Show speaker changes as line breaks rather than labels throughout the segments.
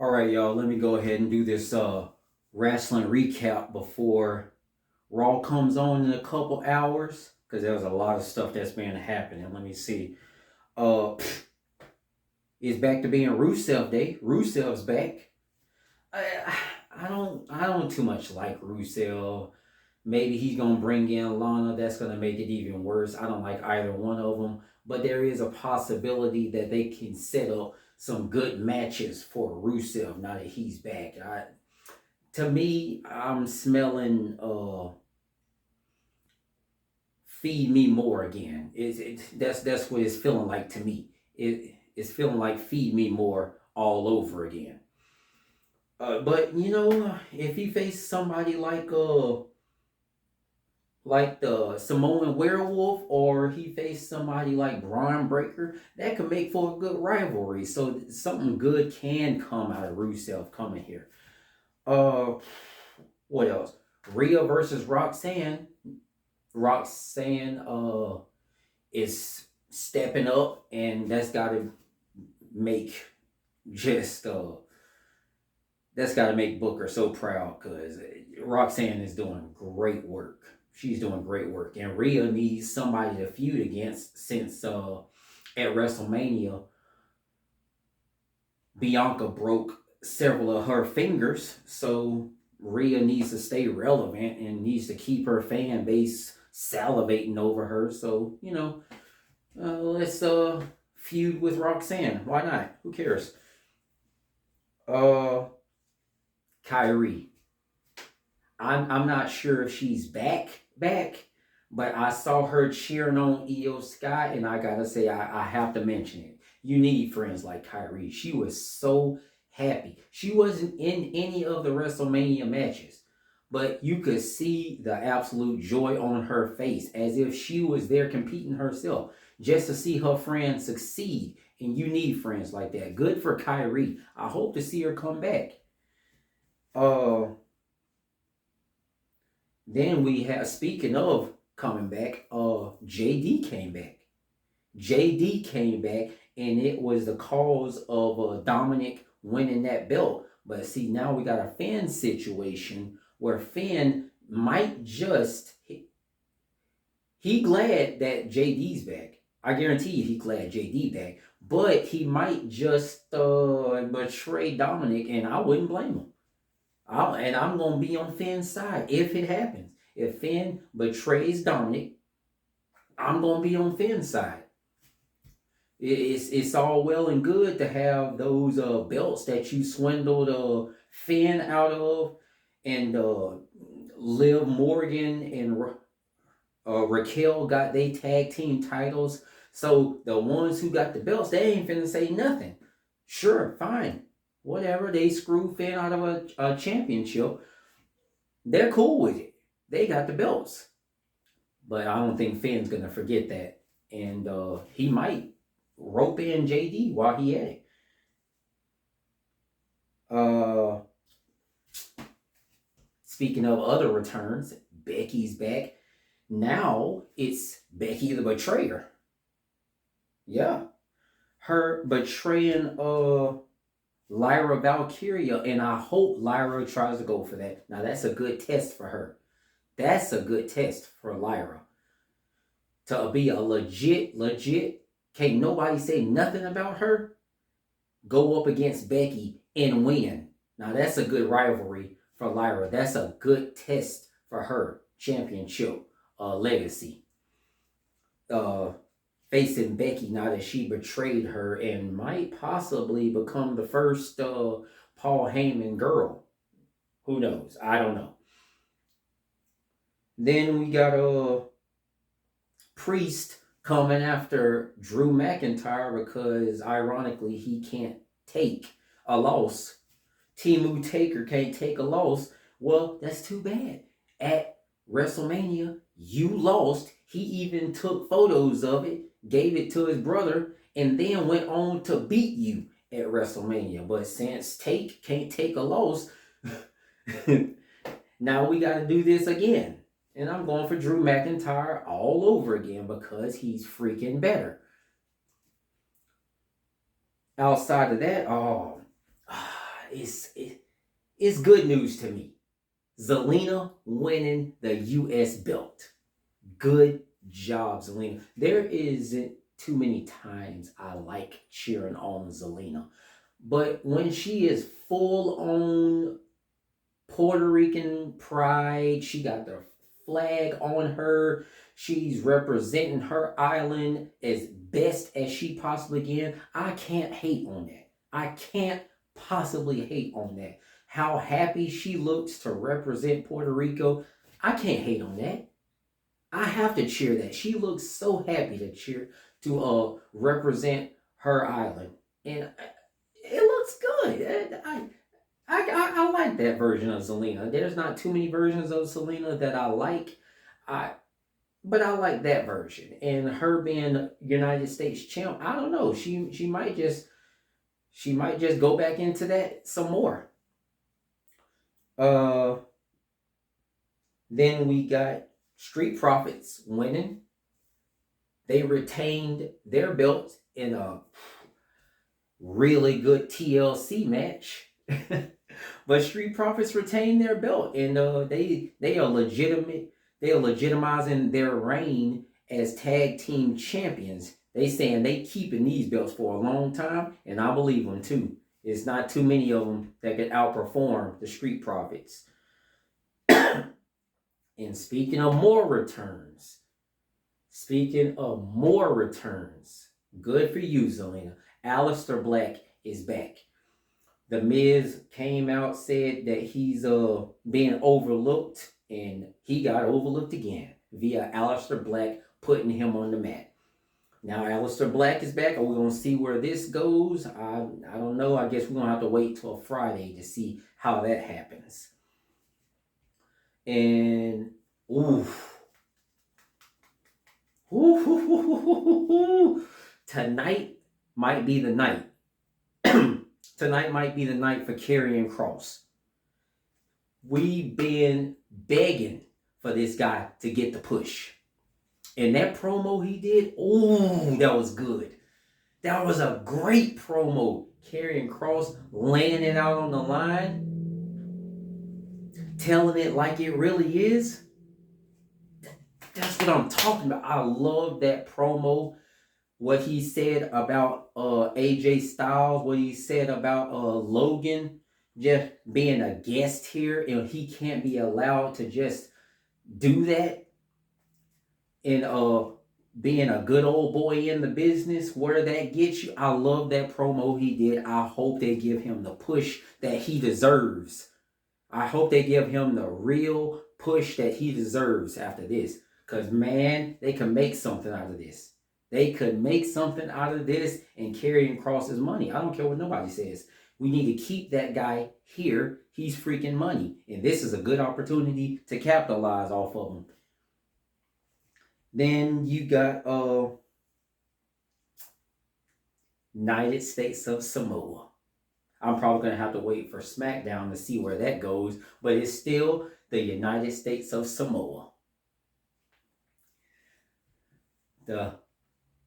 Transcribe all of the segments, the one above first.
All right, y'all, let me go ahead and do this wrestling recap before Raw comes on in a couple hours because there's a lot of stuff that's been happening. Let me see. Uh it's back to being Rusev Day. Rusev's back. I, I don't too much like Rusev. Maybe he's gonna bring in Lana. That's gonna make it even worse. I don't like either one of them, but there is a possibility that they can set up some good matches for Rusev now that he's back. To me, I'm smelling feed me more again. That's what it's feeling like to me. It's feeling like feed me more all over again. But if he faced somebody like the Samoan Werewolf, or he faced somebody like Braun Breaker, that could make for a good rivalry. So something good can come out of Rusev coming here. Uh, what else? Rhea versus Roxanne. Roxanne is stepping up, and make just that's got to make Booker so proud because Roxanne is doing great work. She's doing great work, and Rhea needs somebody to feud against since at WrestleMania Bianca broke several of her fingers, so Rhea needs to stay relevant and needs to keep her fan base salivating over her. So let's feud with Roxanne. Why not? Who cares? Uh, Kyrie. I'm not sure if she's back, but I saw her cheering on Io Sky, and I gotta say I have to mention it. You need friends like Kyrie. She was so happy. She wasn't in any of the WrestleMania matches, but you could see the absolute joy on her face as if she was there competing herself just to see her friend succeed. And you need friends like that. Good for Kyrie. I hope to see her come back. Uh, then we have, speaking of coming back, JD came back. JD came back, and it was the cause of Dominic winning that belt. But see, now we got a Finn situation where Finn might just he glad that JD's back. I guarantee you he glad JD back. But he might just betray Dominic, and I wouldn't blame him. I'm going to be on Finn's side if it happens. If Finn betrays Dominic, I'm going to be on Finn's side. It's all well and good to have those belts that you swindled Finn out of, and Liv Morgan and Raquel got they tag team titles. So the ones who got the belts, they ain't finna say nothing. Sure, fine, whatever. They screw Finn out of a championship. They're cool with it. They got the belts. But I don't think Finn's gonna forget that, and he might rope in JD while he at it. Uh, Speaking of other returns, Becky's back. Now it's Becky the Betrayer. Yeah, her betraying Lyra Valkyria, and I hope Lyra tries to go for that. Now that's a good test for her. That's a good test for Lyra to be a legit. Can't nobody say nothing about her. Go up against Becky and win. Now that's a good rivalry for Lyra. That's a good test for her championship legacy. Facing Becky now that she betrayed her and might possibly become the first Paul Heyman girl. Who knows? I don't know. Then we got a Priest coming after Drew McIntyre because ironically he can't take a loss. Timu Taker can't take a loss. Well, that's too bad. At WrestleMania, you lost. He even took photos of it, gave it to his brother, and then went on to beat you at WrestleMania. But since Take can't take a loss, now we got to do this again. And I'm going for Drew McIntyre all over again because he's freaking better. Outside of that, it's good news to me. Zelina winning the U.S. belt. Good job, Zelina. There isn't too many times I like cheering on Zelina, but when she is full on Puerto Rican pride, she got the flag on her. She's representing her island as best as she possibly can. I can't hate on that. I can't possibly hate on that. How happy she looks to represent Puerto Rico. I can't hate on that. I have to cheer that. She looks so happy to cheer to represent her island. And it looks good. I like that version of Zelina. There's not too many versions of Zelina that I like. I but I like that version. And her being United States champ, I don't know. She might just go back into that some more. Uh then we got Street Profits winning. They retained their belt in a really good TLC match. But Street Profits retained their belt, and they are legitimate. They are legitimizing their reign as tag team champions. They saying they keeping these belts for a long time, and I believe them too. It's not too many of them that could outperform the Street Profits. And speaking of more returns, good for you, Zelina. Aleister Black is back. The Miz came out, said that he's being overlooked, and he got overlooked again via Aleister Black putting him on the mat. Now Aleister Black is back. Are we gonna see where this goes? I don't know. I guess we're gonna have to wait till Friday to see how that happens. And tonight might be the night. Tonight might be the night for Karrion Kross. We've been begging for this guy to get the push. And that promo he did, that was good. That was a great promo. Karrion Kross laying it out on the line, telling it like it really is. That's what I'm talking about. I love that promo. What he said about AJ Styles, what he said about Logan just being a guest here, and he can't be allowed to just do that. And being a good old boy in the business, where that gets you. I love that promo he did. I hope they give him the push that he deserves. I hope they give him the real push that he deserves after this. Because, man, they can make something out of this. They could make something out of this and Karrion Kross's money. I don't care what nobody says. We need to keep that guy here. He's freaking money. And this is a good opportunity to capitalize off of him. Then you got United States of Samoa. I'm probably going to have to wait for SmackDown to see where that goes. But it's still the United States of Samoa. The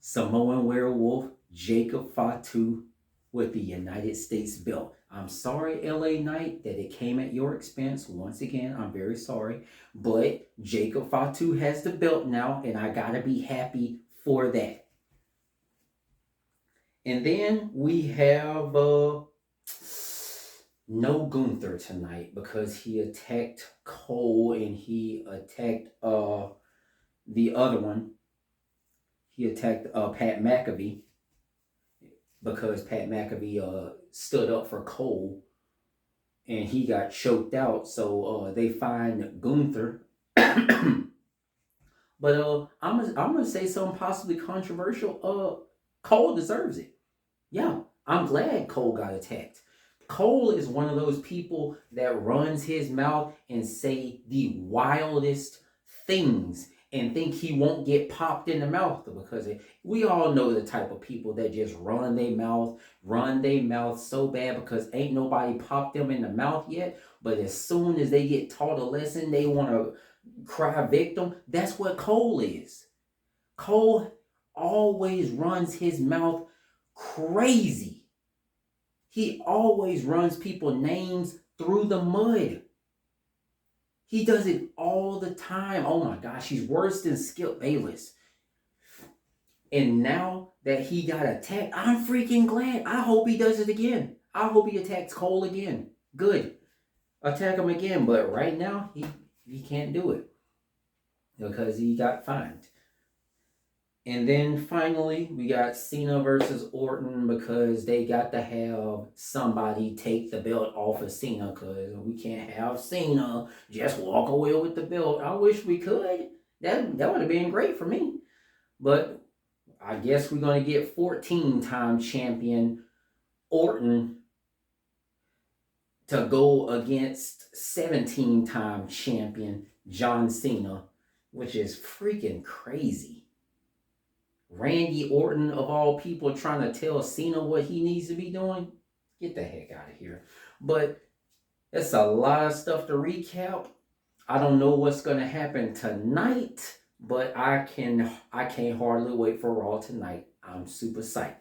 Samoan Werewolf, Jacob Fatu, with the United States belt. I'm sorry, LA Knight, that it came at your expense. Once again, I'm very sorry. But Jacob Fatu has the belt now, and I gotta be happy for that. And then we have no Gunther tonight because he attacked Cole and he attacked the other one. He attacked Pat McAfee because Pat McAfee stood up for Cole and he got choked out. So they find Gunther. But I'm gonna say something possibly controversial. Cole deserves it. Yeah, I'm glad Cole got attacked. Cole is one of those people that runs his mouth and say the wildest things and think he won't get popped in the mouth because we all know the type of people that just run their mouth so bad because ain't nobody popped them in the mouth yet. But as soon as they get taught a lesson, they want to cry victim. That's what Cole is. Cole always runs his mouth crazy. He always runs people's names through the mud. He does it all the time. Oh my gosh, he's worse than Skip Bayless. And now that he got attacked, I'm freaking glad. I hope he does it again. I hope he attacks Cole again. Good. Attack him again. But right now, he can't do it because he got fined. And then finally, we got Cena versus Orton because they got to have somebody take the belt off of Cena because we can't have Cena just walk away with the belt. I wish we could. That would have been great for me. But I guess we're going to get 14-time champion Orton to go against 17-time champion John Cena, which is freaking crazy. Randy Orton, of all people, trying to tell Cena what he needs to be doing? Get the heck out of here. But it's a lot of stuff to recap. I don't know what's going to happen tonight, but I can't hardly wait for Raw tonight. I'm super psyched.